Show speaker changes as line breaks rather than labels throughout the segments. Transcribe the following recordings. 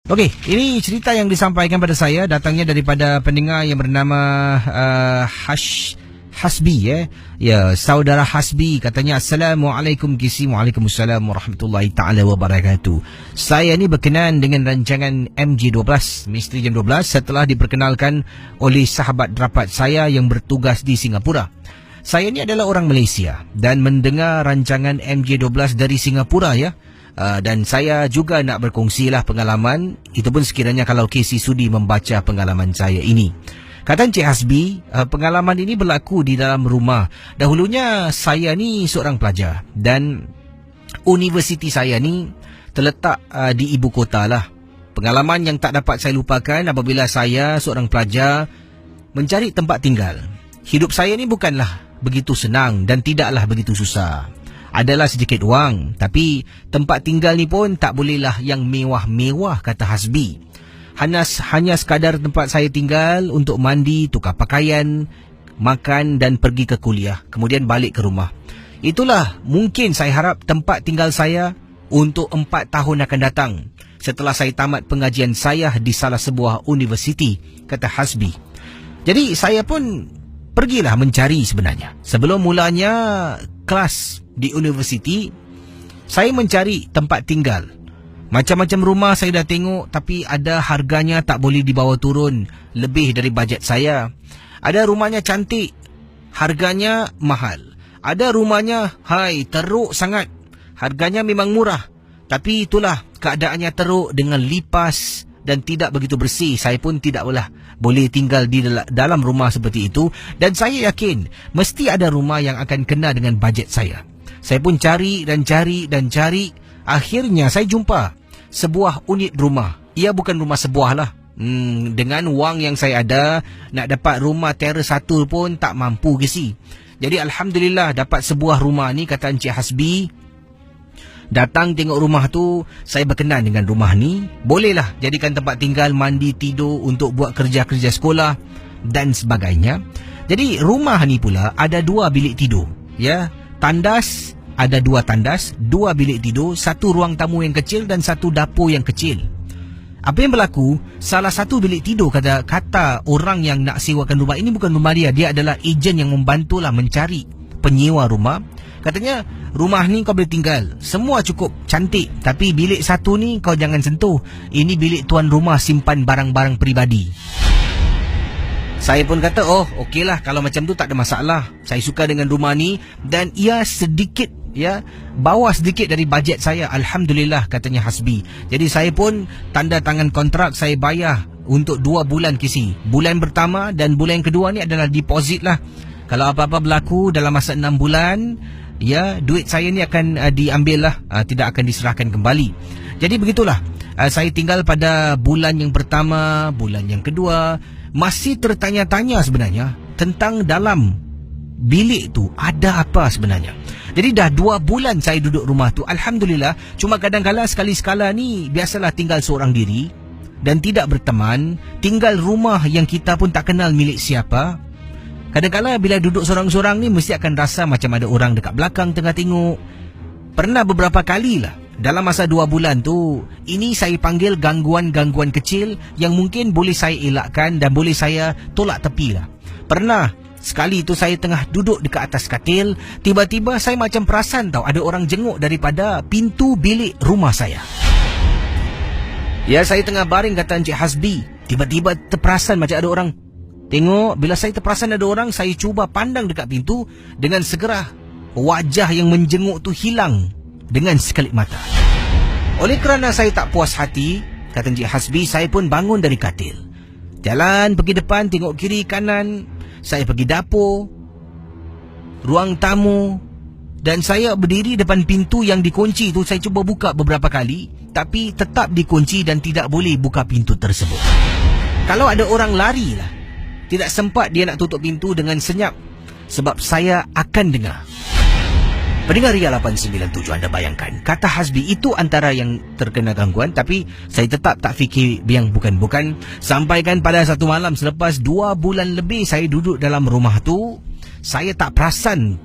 Okey, ini cerita yang disampaikan pada saya datangnya daripada pendengar yang bernama Hasbi. Ya, saudara Hasbi katanya, Assalamualaikum Kisi. Waalaikumsalam warahmatullahi taala wabarakatuh. Saya ni berkenan dengan rancangan MJ12 Misteri Jam 12 setelah diperkenalkan oleh sahabat rapat saya yang bertugas di Singapura. Saya ni adalah orang Malaysia dan mendengar rancangan MJ12 dari Singapura ya. Dan saya juga nak berkongsilah pengalaman. Itu pun sekiranya kalau Casey sudi membaca pengalaman saya ini. Kata Encik Hasbi, pengalaman ini berlaku di dalam rumah. Dahulunya saya ni seorang pelajar dan universiti saya ni terletak di ibu kota lah. Pengalaman yang tak dapat saya lupakan apabila saya seorang pelajar mencari tempat tinggal. Hidup saya ni bukanlah begitu senang dan tidaklah begitu susah. Adalah sedikit wang, tapi tempat tinggal ni pun tak bolehlah yang mewah-mewah, kata Hasbi. Hanya sekadar tempat saya tinggal untuk mandi, tukar pakaian, makan dan pergi ke kuliah, kemudian balik ke rumah. Itulah mungkin saya harap tempat tinggal saya untuk 4 tahun akan datang setelah saya tamat pengajian saya di salah sebuah universiti, kata Hasbi. Jadi saya pun pergilah mencari sebenarnya. Sebelum mulanya kelas di universiti, saya mencari tempat tinggal. Macam-macam rumah saya dah tengok, tapi ada harganya tak boleh dibawa turun lebih dari bajet saya. Ada rumahnya cantik, harganya mahal. Ada rumahnya, teruk sangat, harganya memang murah, tapi itulah keadaannya teruk dengan lipas dan tidak begitu bersih. Saya pun tidak boleh tinggal di dalam rumah seperti itu. Dan saya yakin mesti ada rumah yang akan kena dengan bajet saya. Saya pun cari dan cari. Akhirnya saya jumpa sebuah unit rumah. Ia bukan rumah sebuah lah. Dengan wang yang saya ada, nak dapat rumah teres 1 pun tak mampu Kisi. Jadi Alhamdulillah dapat sebuah rumah ni, kata Encik Hasbi. Datang tengok rumah tu, saya berkenan dengan rumah ni. Bolehlah jadikan tempat tinggal, mandi, tidur, untuk buat kerja-kerja sekolah dan sebagainya. Jadi rumah ni pula ada 2 bilik tidur. Ya, tandas, ada 2 tandas, 2 bilik tidur, 1 ruang tamu yang kecil dan 1 dapur yang kecil. Apa yang berlaku, salah satu bilik tidur, kata orang yang nak sewakan rumah ini, bukan rumah dia. Dia adalah ejen yang membantulah mencari penyewa rumah. Katanya, rumah ni kau boleh tinggal, semua cukup cantik, tapi bilik 1 ni kau jangan sentuh. Ini bilik tuan rumah simpan barang-barang peribadi. Saya pun kata, okeylah, kalau macam tu tak ada masalah. Saya suka dengan rumah ni dan ia sedikit, bawah sedikit dari bajet saya. Alhamdulillah, katanya Hasbi. Jadi saya pun tanda tangan kontrak, saya bayar untuk 2 bulan Kisi. Bulan pertama dan bulan kedua ni adalah deposit lah. Kalau apa-apa berlaku dalam masa 6 bulan, duit saya ni akan diambil lah, tidak akan diserahkan kembali. Jadi begitulah, saya tinggal pada bulan yang pertama, bulan yang kedua. Masih tertanya-tanya sebenarnya tentang dalam bilik tu ada apa sebenarnya. Jadi dah 2 bulan saya duduk rumah tu, Alhamdulillah. Cuma kadang-kadang sekali-sekala ni biasalah tinggal seorang diri dan tidak berteman. Tinggal rumah yang kita pun tak kenal milik siapa. Kadang-kadang bila duduk sorang-sorang ni mesti akan rasa macam ada orang dekat belakang tengah tengok. Pernah beberapa kali lah dalam masa 2 bulan tu, ini saya panggil gangguan-gangguan kecil yang mungkin boleh saya elakkan dan boleh saya tolak tepi lah. Pernah sekali tu saya tengah duduk dekat atas katil, tiba-tiba saya macam perasan ada orang jenguk daripada pintu bilik rumah saya. Ya, saya tengah baring, kata Encik Hasbi. Tiba-tiba terperasan macam ada orang tengok. Bila saya terperasan ada orang, saya cuba pandang dekat pintu. Dengan segera wajah yang menjenguk tu hilang dengan sekelip mata. Oleh kerana saya tak puas hati, kata Encik Hasbi, saya pun bangun dari katil. Jalan pergi depan, tengok kiri kanan. Saya pergi dapur, ruang tamu, dan saya berdiri depan pintu yang dikunci tu. Saya cuba buka beberapa kali, tapi tetap dikunci dan tidak boleh buka pintu tersebut. Kalau ada orang lari lah, tidak sempat dia nak tutup pintu dengan senyap, sebab saya akan dengar. Pendengar Ria 897, anda bayangkan, kata Hasbi itu antara yang terkena gangguan, tapi saya tetap tak fikir yang bukan-bukan. Sampaikan pada satu malam selepas 2 bulan lebih saya duduk dalam rumah tu, saya tak perasan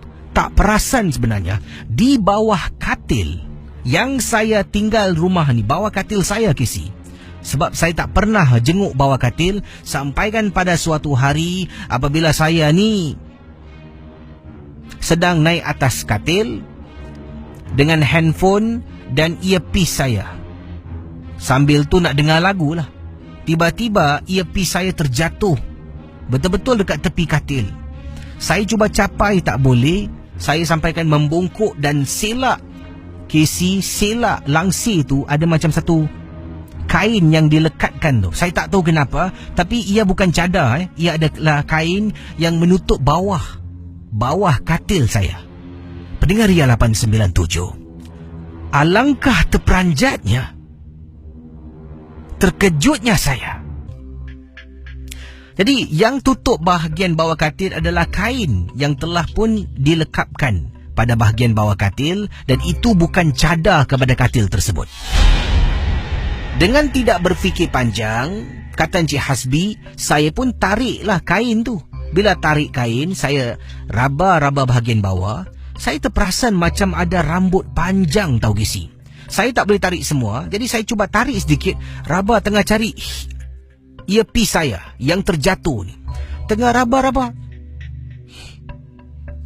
sebenarnya di bawah katil yang saya tinggal rumah ni, bawah katil saya Kisi, Sebab saya tak pernah jenguk bawah katil. Sampaikan pada suatu hari apabila saya ni sedang naik atas katil dengan handphone dan earpiece saya, sambil tu nak dengar lagu lah. Tiba-tiba earpiece saya terjatuh betul-betul dekat tepi katil. Saya cuba capai, tak boleh. Saya sampaikan membungkuk dan selak Casey, selak langsir tu ada macam satu kain yang dilekatkan tu. Saya tak tahu kenapa, tapi ia bukan cadar. Ia adalah kain yang menutup bawah katil saya. Pendengar Ria 897, alangkah terperanjatnya, terkejutnya saya. Jadi yang tutup bahagian bawah katil adalah kain yang telah pun dilekapkan pada bahagian bawah katil, dan itu bukan cadar kepada katil tersebut. Dengan tidak berfikir panjang, kata Encik Hasbi, saya pun tariklah kain tu. Bila tarik kain, saya raba-raba bahagian bawah, saya terperasan macam ada rambut panjang tau Gisi. Saya tak boleh tarik semua, jadi saya cuba tarik sedikit. Raba tengah cari earpiece saya yang terjatuh ni. Tengah raba-raba,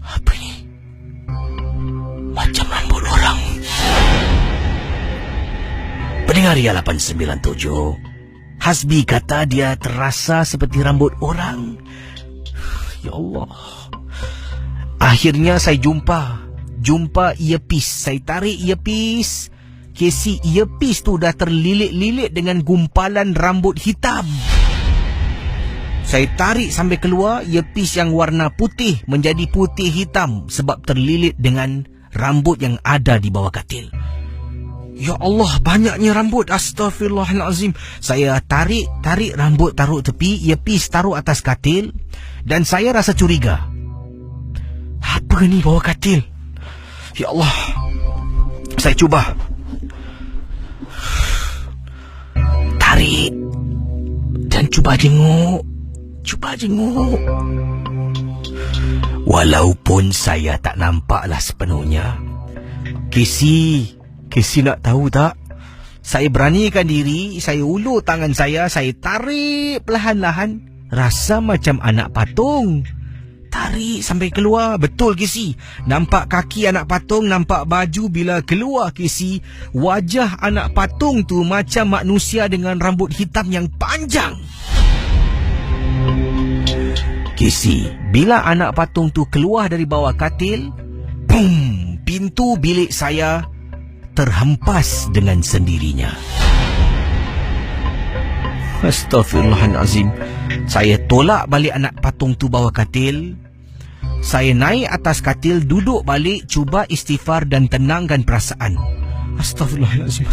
apa ni? Macam rambut orang. Pendengar Ria 897, Hasbi kata dia terasa seperti rambut orang. Ya Allah. Akhirnya saya jumpa earpiece. Saya tarik earpiece. Casey, earpiece tu dah terlilit-lilit dengan gumpalan rambut hitam. Saya tarik sampai keluar, earpiece yang warna putih menjadi putih hitam sebab terlilit dengan rambut yang ada di bawah katil. Ya Allah, banyaknya rambut. Astaghfirullahalazim. Saya tarik rambut, taruh tepi, earpiece taruh atas katil, dan saya rasa curiga. Apa ni bawah katil? Ya Allah. Saya cuba tarik dan cuba jenguk. Walaupun saya tak nampaklah sepenuhnya. Casey nak tahu tak? Saya beranikan diri, saya ulur tangan saya tarik perlahan-lahan. Rasa macam anak patung. Tarik sampai keluar. Betul Casey. Nampak kaki anak patung, nampak baju. Bila keluar Casey, wajah anak patung tu macam manusia dengan rambut hitam yang panjang. Casey, bila anak patung tu keluar dari bawah katil, boom, pintu bilik saya terhempas dengan sendirinya. Astaghfirullahalazim. Saya tolak balik anak patung tu bawah katil. Saya naik atas katil, duduk balik, cuba istighfar dan tenangkan perasaan. Astaghfirullahalazim.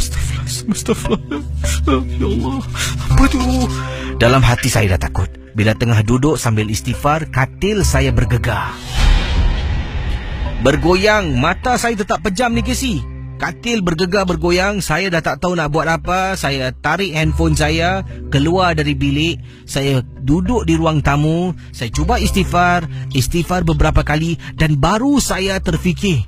Ya Allah, apa tu? Dalam hati saya dah takut. Bila tengah duduk sambil istighfar, katil saya bergegar, bergoyang. Mata saya tetap pejam ni Casey. Katil bergegar bergoyang. Saya dah tak tahu nak buat apa. Saya tarik handphone saya, keluar dari bilik. Saya duduk di ruang tamu. Saya cuba istighfar beberapa kali, dan baru saya terfikir,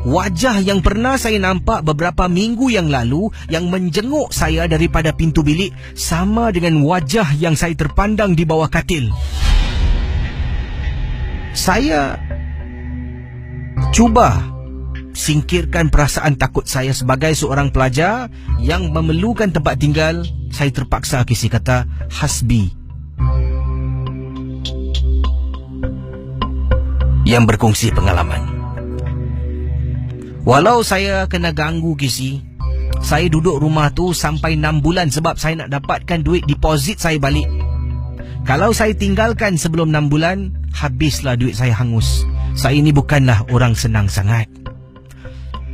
wajah yang pernah saya nampak beberapa minggu yang lalu yang menjenguk saya daripada pintu bilik sama dengan wajah yang saya terpandang di bawah katil. Saya cuba singkirkan perasaan takut saya sebagai seorang pelajar yang memerlukan tempat tinggal. Saya terpaksa kisi kata Hasbi yang berkongsi pengalaman. Walau saya kena ganggu Kisi, saya duduk rumah tu sampai 6 bulan sebab saya nak dapatkan duit deposit saya balik. Kalau saya tinggalkan sebelum 6 bulan, habislah duit saya hangus. Saya ni bukanlah orang senang sangat.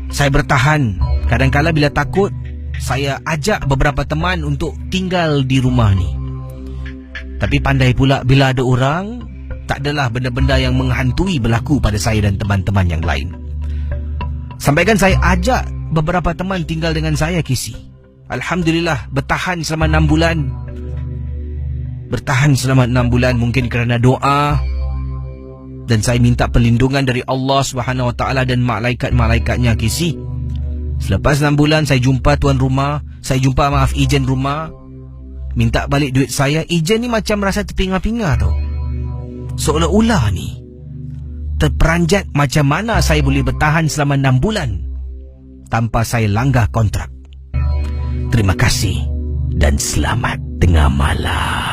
Saya bertahan. Kadang-kadang bila takut, saya ajak beberapa teman untuk tinggal di rumah ni. Tapi pandai pula bila ada orang, tak adalah benda-benda yang menghantui berlaku pada saya dan teman-teman yang lain. Sampaikan saya ajak beberapa teman tinggal dengan saya Kisi. Alhamdulillah bertahan selama 6 bulan. Bertahan selama 6 bulan mungkin kerana doa, dan saya minta perlindungan dari Allah SWT dan malaikat-malaikatnya Kisi. Selepas 6 bulan saya jumpa tuan rumah, saya jumpa ejen rumah. minta balik duit saya, ejen ni macam rasa terpinga-pinga tau. Seolah-olah ni terperanjat macam mana saya boleh bertahan selama 6 bulan tanpa saya langgar kontrak. Terima kasih dan selamat tengah malam.